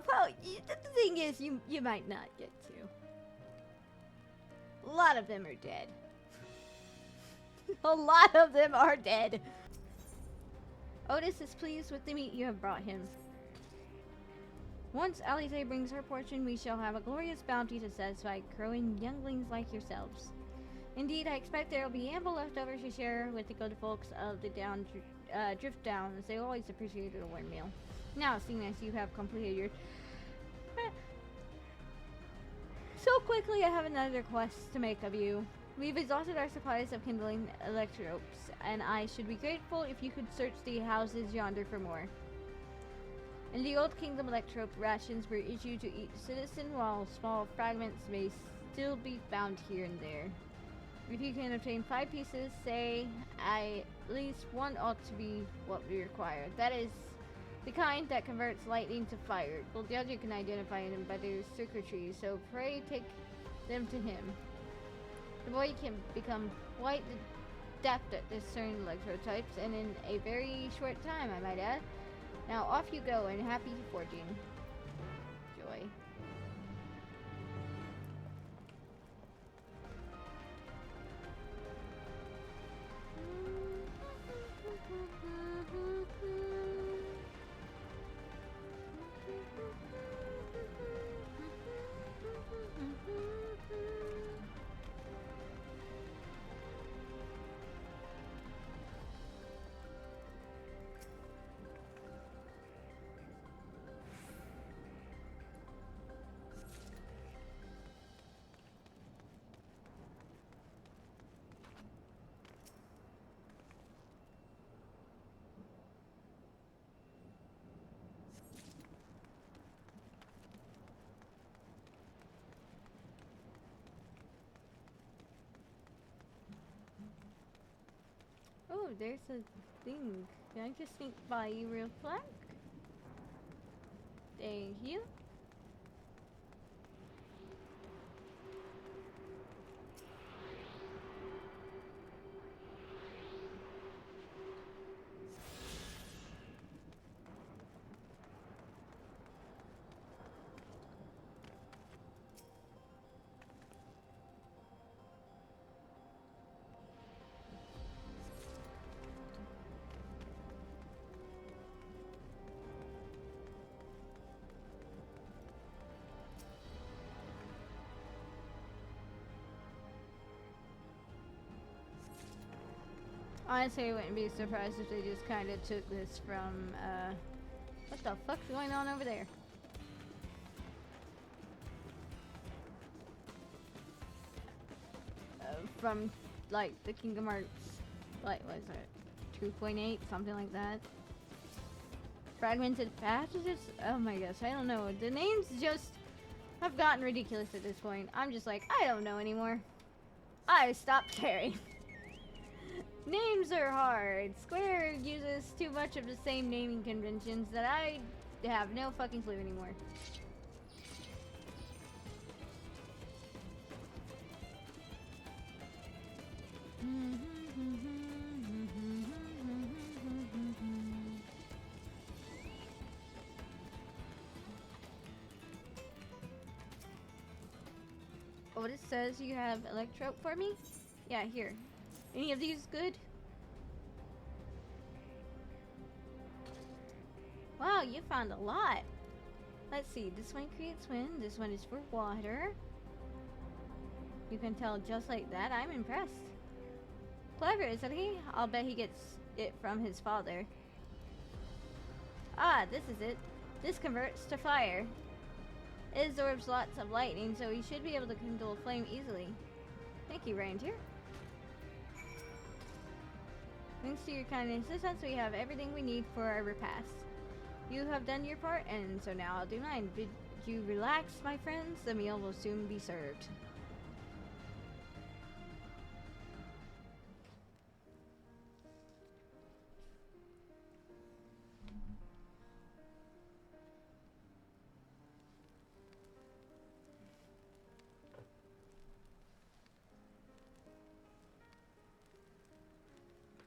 Well, the thing is, you might not get to. A lot of them are dead. A lot of them are dead. Otis is pleased with the meat you have brought him. Once Alize brings her portion, we shall have a glorious bounty to satisfy crowing younglings like yourselves. Indeed, I expect there will be ample leftovers to share with the good folks of the Drift Down, as they always appreciated a warm meal. Now, seeing as you have completed your... So quickly, I have another request to make of you. We've exhausted our supplies of kindling electropes, and I should be grateful if you could search the houses yonder for more. In the old kingdom, electrope rations were issued to each citizen, while small fragments may still be found here and there. If you can obtain 5 pieces, say, at least one ought to be what we require. That is the kind that converts lightning to fire. Bulgaria can identify them by their circuitry, so pray take them to him. The boy can become quite adept at discerning electrotypes, and in a very short time, I might add. Now off you go, and happy forging. Joy. Oh, there's a thing. Can I just sneak by you real quick? Thank you. Honestly, I wouldn't be surprised if they just kind of took this from, what the fuck's going on over there? From, like, the Kingdom Hearts, like, what is it, 2.8, something like that. Fragmented passages? Oh my gosh, I don't know. The names just have gotten ridiculous at this point. I'm just like, I don't know anymore. I stopped caring. Names are hard. Square uses too much of the same naming conventions that I have no fucking clue anymore. Oh, it says you have electrope for me? Yeah, here. Any of these good? Wow, you found a lot. Let's see, this one creates wind, this one is for water. You can tell just like that. I'm impressed. Clever, isn't he? I'll bet he gets it from his father. Ah, this is it. This converts to fire. It absorbs lots of lightning, so he should be able to kindle a flame easily. Thank you, Reinetier. Thanks to your kind assistance, we have everything we need for our repast. You have done your part, and so now I'll do mine. Did you relax, my friends? The meal will soon be served.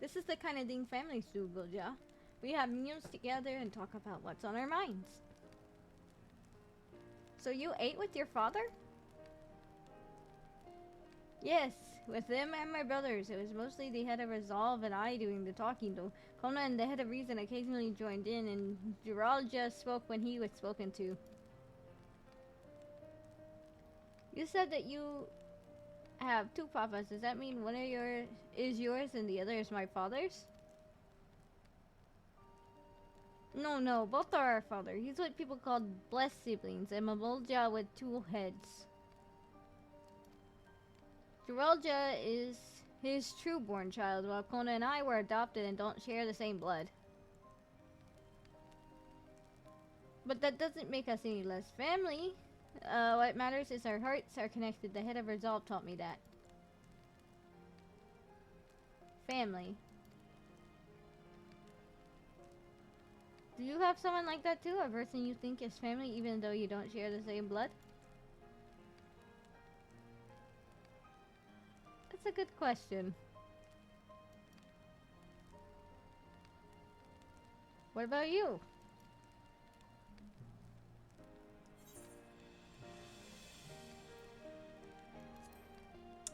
This is the kind of thing families do, Bulja. We have meals together and talk about what's on our minds. So you ate with your father? Yes, with them and my brothers. It was mostly the head of Resolve and I doing the talking, though. Kona and the head of Reason occasionally joined in, and Gerald just spoke when he was spoken to. You said that you have two papas. Does that mean one of yours is yours and the other is my father's? No, both are our father. He's what people call blessed siblings, and Mabolja with two heads. Geralja is his true-born child, while Kona and I were adopted and don't share the same blood. But that doesn't make us any less family. What matters is our hearts are connected. The head of Resolve taught me that. Family. Do you have someone like that too? A person you think is family even though you don't share the same blood? That's a good question. What about you?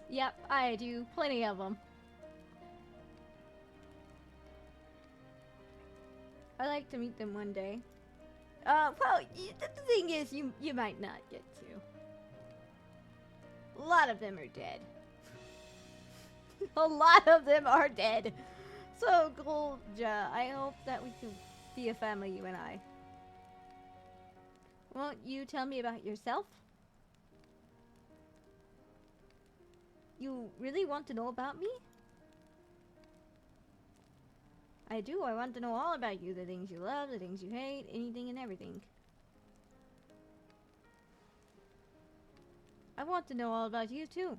Yep, I do. Plenty of them. I'd like to meet them one day. Well, the thing is, you might not get to. A lot of them are dead. A lot of them are dead. So, Golja, I hope that we can be a family, you and I. Won't you tell me about yourself? You really want to know about me? I do. I want to know all about you. The things you love, the things you hate, anything and everything. I want to know all about you too.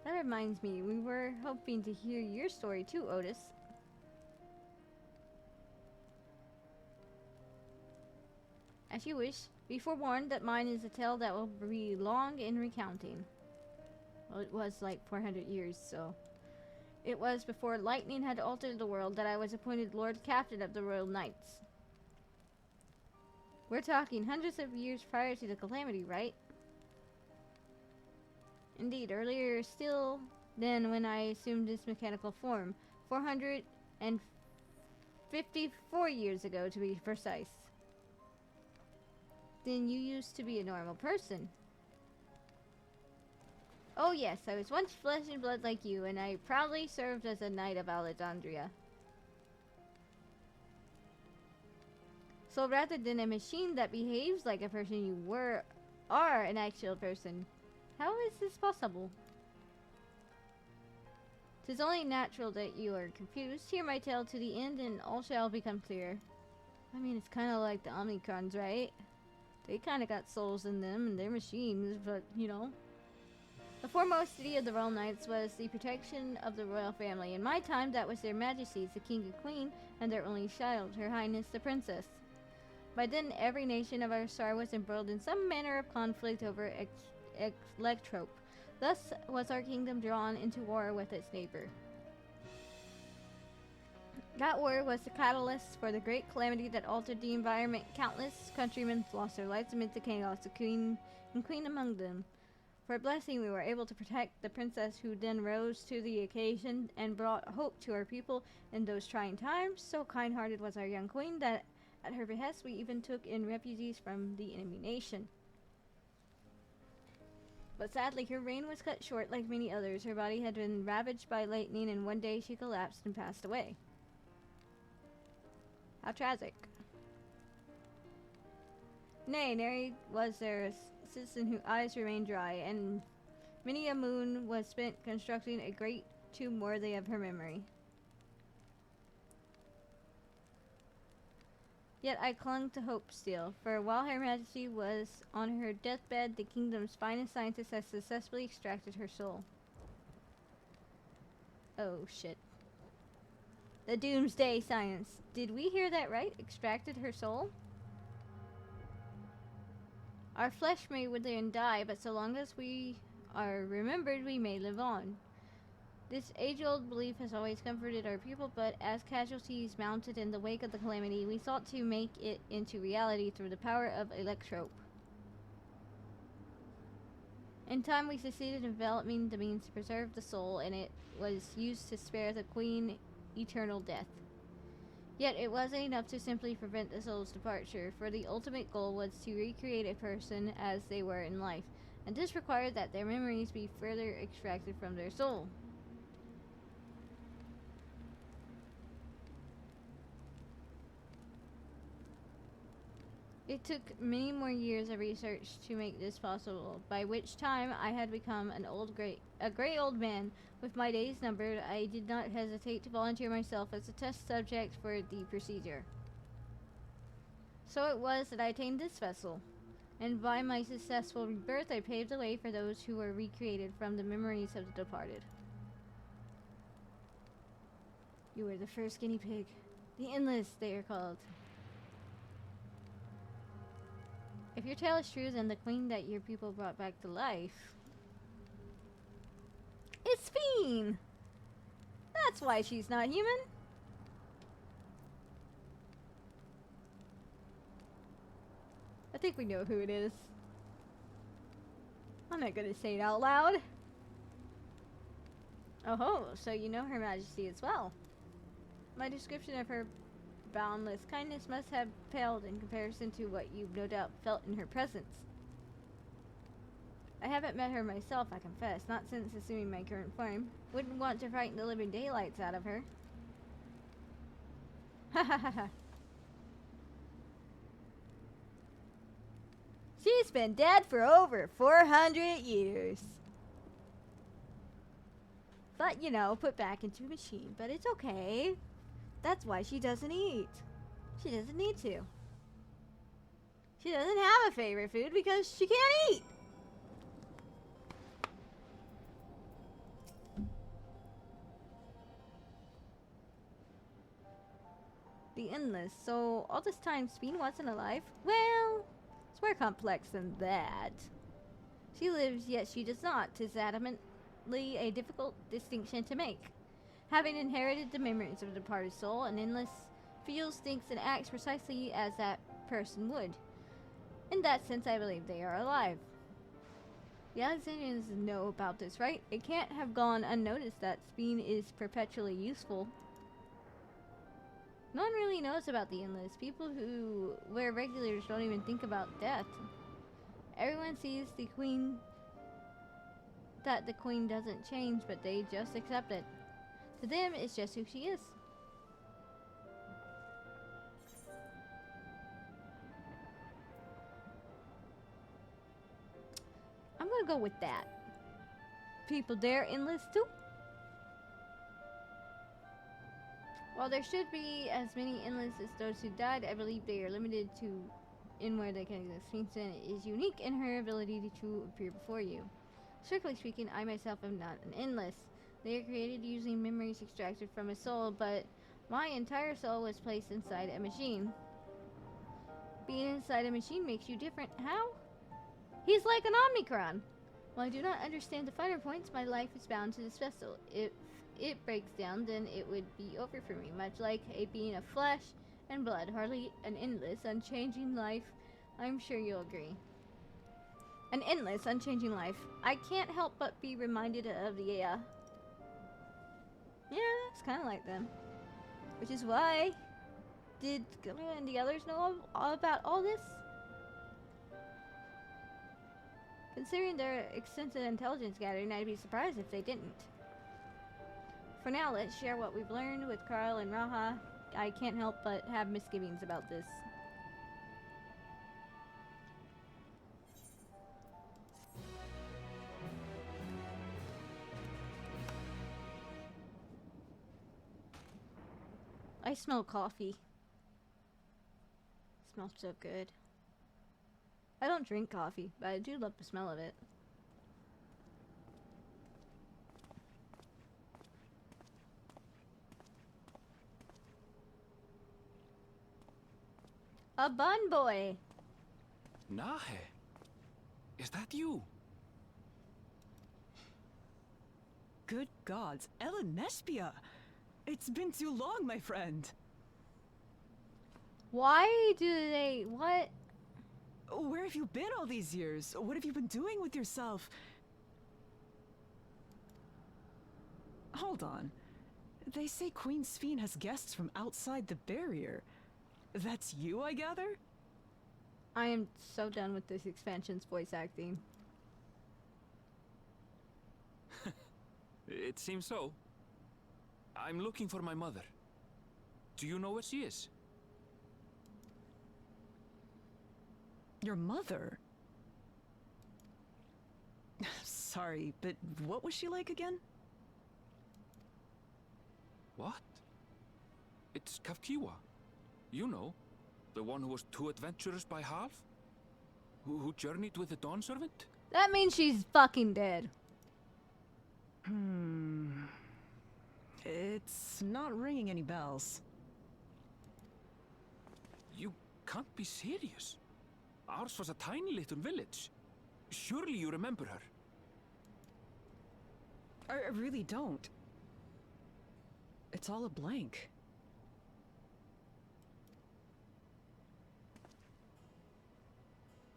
That reminds me, we were hoping to hear your story too, Otis. As you wish. Be forewarned that mine is a tale that will be long in recounting. Well, it was like 400 years, so... It was before lightning had altered the world that I was appointed Lord Captain of the Royal Knights. We're talking hundreds of years prior to the calamity, right? Indeed, earlier still than when I assumed this mechanical form. 454 years ago, to be precise. Then you used to be a normal person. Oh yes, I was once flesh and blood like you, and I proudly served as a knight of Alexandria. So rather than a machine that behaves like a person, you are an actual person. How is this possible? 'Tis only natural that you are confused. Hear my tale to the end, and all shall become clear. I mean, it's kind of like the Omnicrons, right? They kind of got souls in them, and they're machines, but, you know. The foremost duty of the Royal Knights was the protection of the royal family. In my time, that was their majesties, the king and queen, and their only child, her highness the princess. By then, every nation of our star was embroiled in some manner of conflict over Electrope. Thus was our kingdom drawn into war with its neighbor. That war was the catalyst for the great calamity that altered the environment. Countless countrymen lost their lives amid the chaos, the queen among them. For a blessing, we were able to protect the princess, who then rose to the occasion and brought hope to our people in those trying times. So kind-hearted was our young queen that at her behest we even took in refugees from the enemy nation. But sadly, her reign was cut short like many others. Her body had been ravaged by lightning, and one day she collapsed and passed away. How tragic. Nay, nary was there a citizen whose eyes remained dry, and many a moon was spent constructing a great tomb worthy of her memory. Yet I clung to hope still, for while Her Majesty was on her deathbed, the kingdom's finest scientist had successfully extracted her soul. Oh shit. The doomsday science. Did we hear that right? Extracted her soul? Our flesh may wither and die, but so long as we are remembered, we may live on. This age-old belief has always comforted our people, but as casualties mounted in the wake of the calamity, we sought to make it into reality through the power of electrope. In time, we succeeded in developing the means to preserve the soul, and it was used to spare the queen eternal death. Yet it wasn't enough to simply prevent the soul's departure, for the ultimate goal was to recreate a person as they were in life, and this required that their memories be further extracted from their soul. It took many more years of research to make this possible, by which time I had become a gray old man. With my days numbered, I did not hesitate to volunteer myself as a test subject for the procedure. So it was that I attained this vessel, and by my successful rebirth I paved the way for those who were recreated from the memories of the departed. You were the first guinea pig. The Endless, they are called. If your tale is true, then the queen that your people brought back to life is Fiend! That's why she's not human. I think we know who it is. I'm not gonna say it out loud. Oh, so you know Her Majesty as well. My description of her boundless kindness must have paled in comparison to what you've no doubt felt in her presence. I haven't met her myself, I confess, not since assuming my current form. Wouldn't want to frighten the living daylights out of her. Ha ha ha ha. She's been dead for over 400 years. But, you know, put back into a machine. But it's okay. That's why she doesn't eat. She doesn't need to. She doesn't have a favorite food because she can't eat. The Endless. So, all this time, Speen wasn't alive? Well, it's more complex than that. She lives, yet she does not. 'Tis adamantly a difficult distinction to make. Having inherited the memories of a departed soul, an Endless feels, thinks, and acts precisely as that person would. In that sense, I believe they are alive. The Alexandrians know about this, right? It can't have gone unnoticed that Speen is perpetually useful. No one really knows about the Endless. People who wear regulars don't even think about death. Everyone sees the queen, that the queen doesn't change, but they just accept it. To them, it's just who she is. I'm gonna go with that. People there Endless too? While there should be as many Endless as those who died, I believe they are limited to in where they can exist. Sphinxen is unique in her ability to appear before you. Strictly speaking, I myself am not an Endless. They are created using memories extracted from a soul, but my entire soul was placed inside a machine. Being inside a machine makes you different. How? He's like an Omnicron. While I do not understand the finer points, my life is bound to this vessel. If it breaks down, then it would be over for me, much like a being of flesh and blood, hardly an endless, unchanging life. I'm sure you'll agree. An endless, unchanging life. I can't help but be reminded of the yeah, it's kind of like them. Which is why, did Galena and the others know all about all this? Considering their extensive intelligence gathering, I'd be surprised if they didn't. For now, let's share what we've learned with Carl and Raha. I can't help but have misgivings about this. I smell coffee. It smells so good. I don't drink coffee, but I do love the smell of it. A bun boy! Nahe, is that you? Good gods, Elenespia! It's been too long, my friend. Why do they... What? Where have you been all these years? What have you been doing with yourself? Hold on. They say Queen Sphene has guests from outside the barrier. That's you, I gather? I am so done with this expansion's voice acting. It seems so. I'm looking for my mother. Do you know where she is? Your mother? Sorry, but what was she like again? What? It's Kafkiwa. You know, the one who was too adventurous by half? Who journeyed with the Dawn Servant? That means she's fucking dead. It's not ringing any bells. You can't be serious. Ours was a tiny little village. Surely you remember her. I really don't. It's all a blank.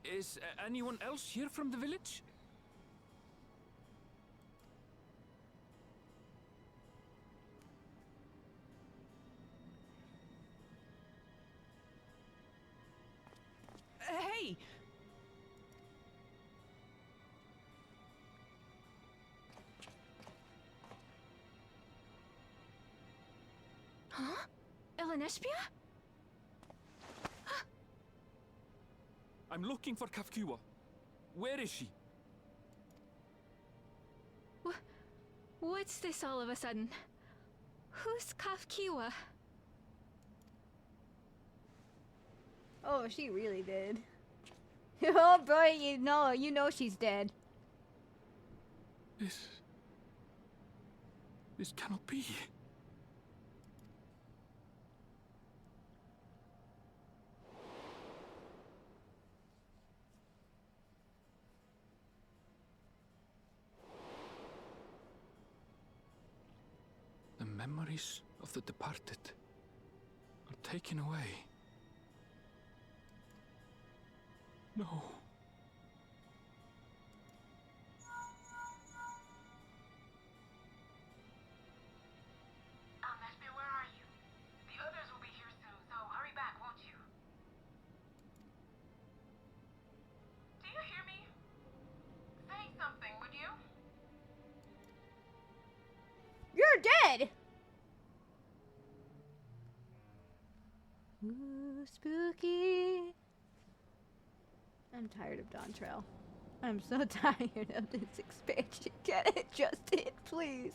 Is anyone else here from the village? Hey! Huh? Elenespia? I'm looking for Kafkiwa. Where is she? What's this all of a sudden? Who's Kafkiwa? Oh, she really did. Oh boy, you know she's dead. This cannot be. The memories of the departed are taken away. No. Lesbia, where are you? The others will be here soon, so hurry back, won't you? Do you hear me? Say something, would you? You're dead! Ooh, spooky. I'm tired of Dawntrail. I'm so tired of this expansion. Get it, Justin, please.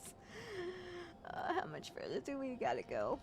How much further do we gotta go?